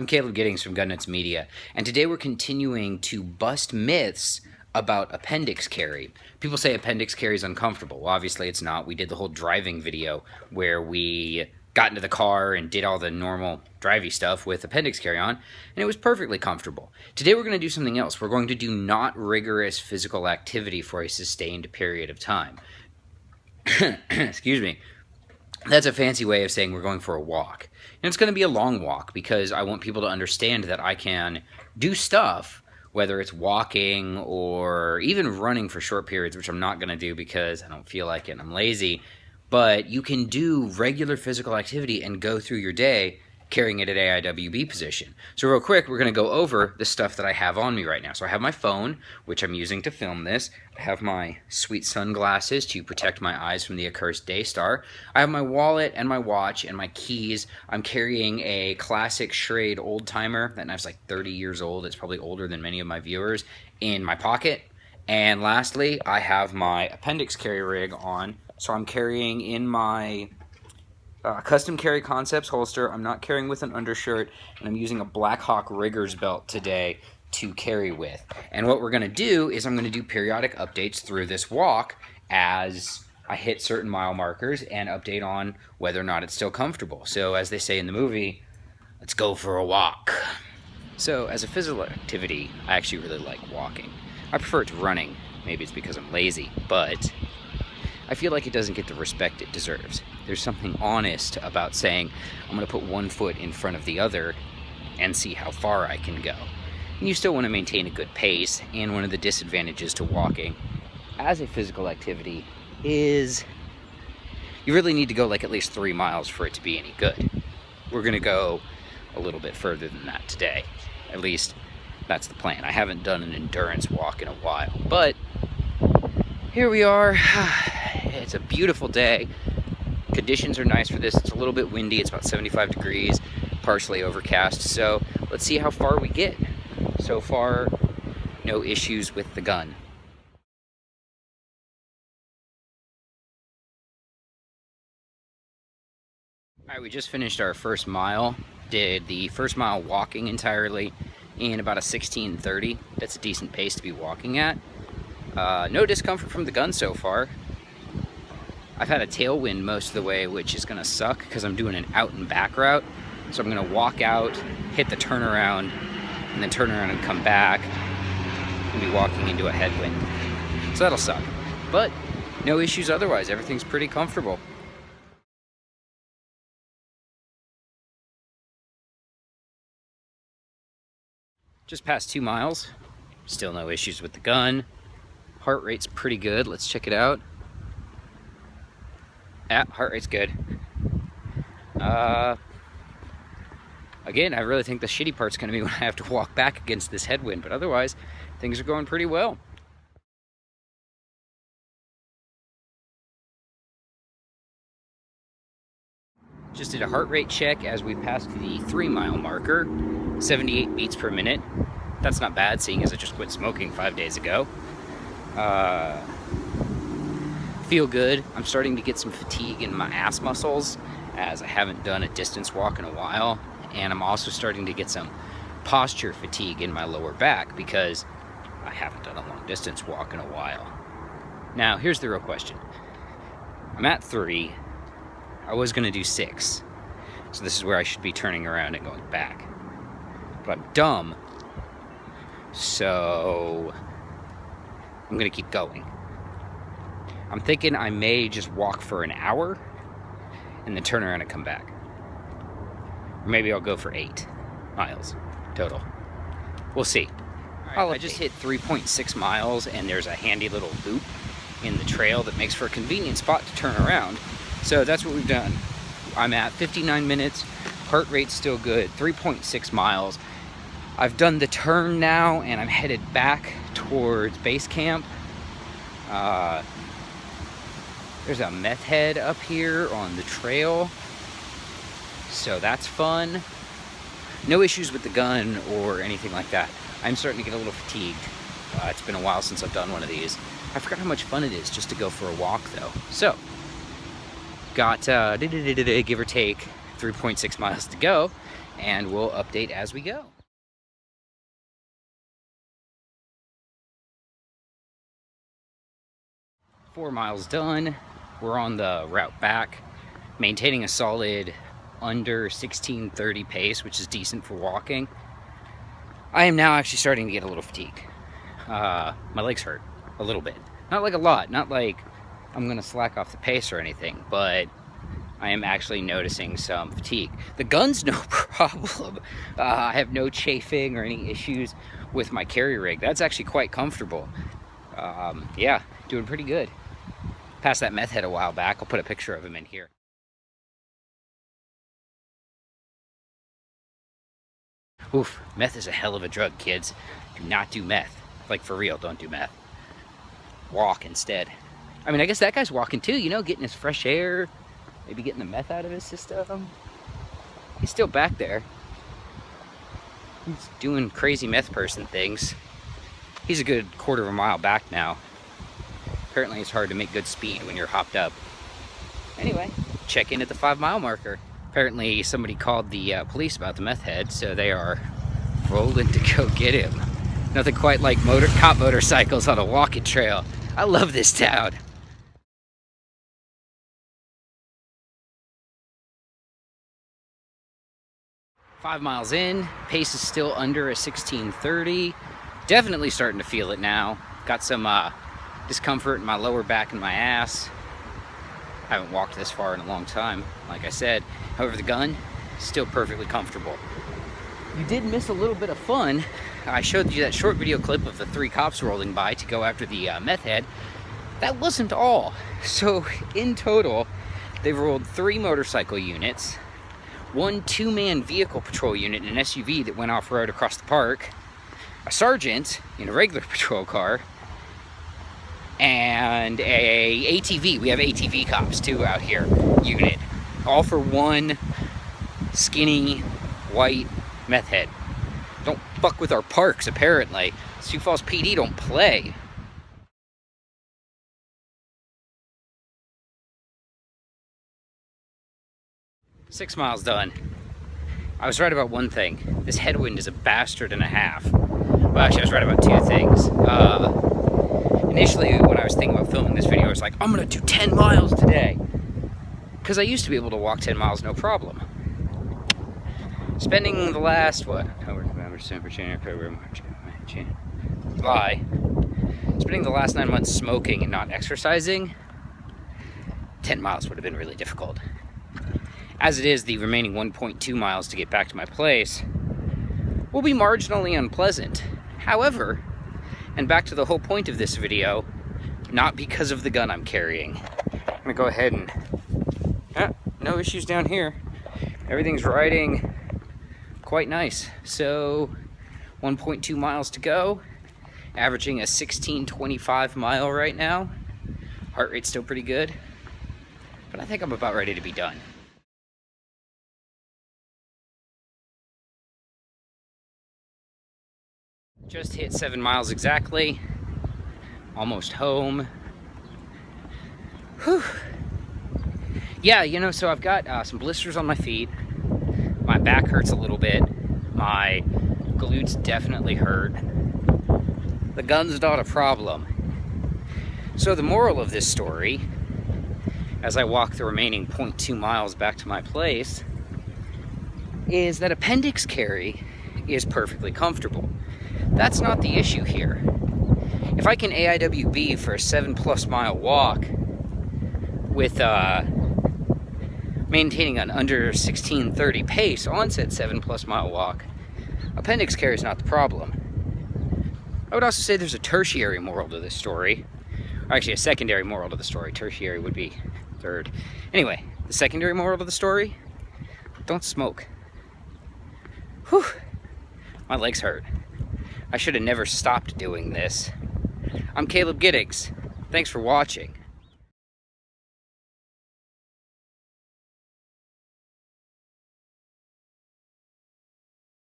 I'm Caleb Giddings from Gun Nuts Media, and today we're continuing to bust myths about appendix carry. People say appendix carry is uncomfortable. Well, obviously it's not. We did the whole driving video where we got into the car and did all the normal drivey stuff with appendix carry on, and it was perfectly comfortable. Today we're going to do something else. We're going to do not rigorous physical activity for a sustained period of time. Excuse me. That's a fancy way of saying we're going for a walk. And it's going to be a long walk because I want people to understand that I can do stuff, whether it's walking or even running for short periods, which I'm not going to do because I don't feel like it and I'm lazy. But you can do regular physical activity and go through your day carrying it at AIWB position. So real quick, we're going to go over the stuff that I have on me right now. So I have my phone, which I'm using to film this. I have my sweet sunglasses to protect my eyes from the accursed Daystar. I have my wallet and my watch and my keys. I'm carrying a classic Schrade old-timer. That knife's like 30 years old. It's probably older than many of my viewers, in my pocket. And lastly, I have my appendix carry rig on. So I'm carrying in my Custom Carry Concepts holster. I'm not carrying with an undershirt, and I'm using a Blackhawk Riggers belt today to carry with. And what we're going to do is I'm going to do periodic updates through this walk as I hit certain mile markers and update on whether or not it's still comfortable. So as they say in the movie, let's go for a walk. So as a physical activity, I actually really like walking. I prefer it to running. Maybe it's because I'm lazy, but I feel like it doesn't get the respect it deserves. There's something honest about saying, I'm going to put one foot in front of the other and see how far I can go. And you still want to maintain a good pace, and one of the disadvantages to walking as a physical activity is you really need to go like at least 3 miles for it to be any good. We're going to go a little bit further than that today. At least that's the plan. I haven't done an endurance walk in a while, but here we are. It's a beautiful day. Conditions are nice for this. It's a little bit windy. It's about 75 degrees, partially overcast. So let's see how far we get. So far, no issues with the gun. All right, we just finished our first mile. Did the first mile walking entirely in about a 16:30. That's a decent pace to be walking at. No discomfort from the gun so far. I've had a tailwind most of the way, which is going to suck because I'm doing an out and back route. So I'm going to walk out, hit the turnaround, and then turn around and come back and be walking into a headwind. So that'll suck. But no issues otherwise. Everything's pretty comfortable. Just past 2 miles. Still no issues with the gun. Heart rate's pretty good. Let's check it out. Yeah, heart rate's good. Again, I really think the shitty part's going to be when I have to walk back against this headwind, but otherwise, things are going pretty well. Just did a heart rate check as we passed the 3 mile marker. 78 beats per minute. That's not bad, seeing as I just quit smoking 5 days ago. Feel good. I'm starting to get some fatigue in my ass muscles as I haven't done a distance walk in a while, and I'm also starting to get some posture fatigue in my lower back because I haven't done a long distance walk in a while. Now here's the real question. I'm at 3. I was going to do 6, so this is where I should be turning around and going back, but I'm dumb, so I'm going to keep going. I'm thinking I may just walk for an hour and then turn around and come back. Or maybe I'll go for 8 miles total. We'll see. All right, I just hit 3.6 miles and there's a handy little loop in the trail that makes for a convenient spot to turn around. So that's what we've done. I'm at 59 minutes. Heart rate's still good. 3.6 miles. I've done the turn now and I'm headed back towards base camp. There's a meth head up here on the trail, so that's fun. No issues with the gun or anything like that. I'm starting to get a little fatigued. It's been a while since I've done one of these. I forgot how much fun it is just to go for a walk though. So, got give or take 3.6 miles to go, and we'll update as we go. Four miles done. We're on the route back, maintaining a solid under 16:30 pace, which is decent for walking. I am now actually starting to get a little fatigue. My legs hurt a little bit. Not like a lot, not like I'm gonna slack off the pace or anything, but I am actually noticing some fatigue. The gun's no problem. I have no chafing or any issues with my carry rig. That's actually quite comfortable. Yeah, doing pretty good. Passed that meth head a while back. I'll put a picture of him in here. Oof, meth is a hell of a drug, kids. Do not do meth. Like, for real, don't do meth. Walk instead. I mean, I guess that guy's walking too, you know, getting his fresh air, maybe getting the meth out of his system. He's still back there. He's doing crazy meth person things. He's a good quarter of a mile back now. Apparently it's hard to make good speed when you're hopped up. Anyway, check in at the 5-mile marker. Apparently somebody called the police about the meth head, so they are rolling to go get him. Nothing quite like cop motorcycles on a walking trail. I love this town. Five miles in, pace is still under a 16:30. Definitely starting to feel it now. Got some discomfort in my lower back and my ass. I haven't walked this far in a long time, like I said. However, the gun, still perfectly comfortable. You did miss a little bit of fun. I showed you that short video clip of the 3 cops rolling by to go after the meth head. That wasn't all. So in total, they rolled 3 motorcycle units, 1 2-man vehicle patrol unit in an SUV that went off-road across the park, a sergeant in a regular patrol car, and a ATV. We have ATV cops too out here unit, all for 1 skinny white meth head. Don't fuck with our parks, apparently. Sioux Falls PD don't play. Six miles done. I was right about one thing. This headwind is a bastard and a half. Well, actually, I was right about 2 things. Initially, when I was thinking about filming this video, I was like, I'm gonna do 10 miles today. Because I used to be able to walk 10 miles no problem. Spending the last, October, November, December, January, February, March, May, June, July. Spending the last 9 months smoking and not exercising, 10 miles would have been really difficult. As it is, the remaining 1.2 miles to get back to my place will be marginally unpleasant. However, and back to the whole point of this video, not because of the gun I'm carrying. I'm gonna go ahead and, no issues down here. Everything's riding quite nice. So 1.2 miles to go, averaging a 16:25 mile right now. Heart rate's still pretty good, but I think I'm about ready to be done. Just hit 7 miles exactly. Almost home. Whew. Yeah, you know, so I've got some blisters on my feet. My back hurts a little bit. My glutes definitely hurt. The gun's not a problem. So the moral of this story, as I walk the remaining 0.2 miles back to my place, is that appendix carry is perfectly comfortable. That's not the issue here. If I can AIWB for a 7+ mile walk with maintaining an under 16:30 pace on said 7+ mile walk, appendix carry is not the problem. I would also say there's a tertiary moral to this story. Or actually a secondary moral to the story. Tertiary would be third. Anyway, the secondary moral to the story, don't smoke. Whew, my legs hurt. I should have never stopped doing this. I'm Caleb Giddings. Thanks for watching.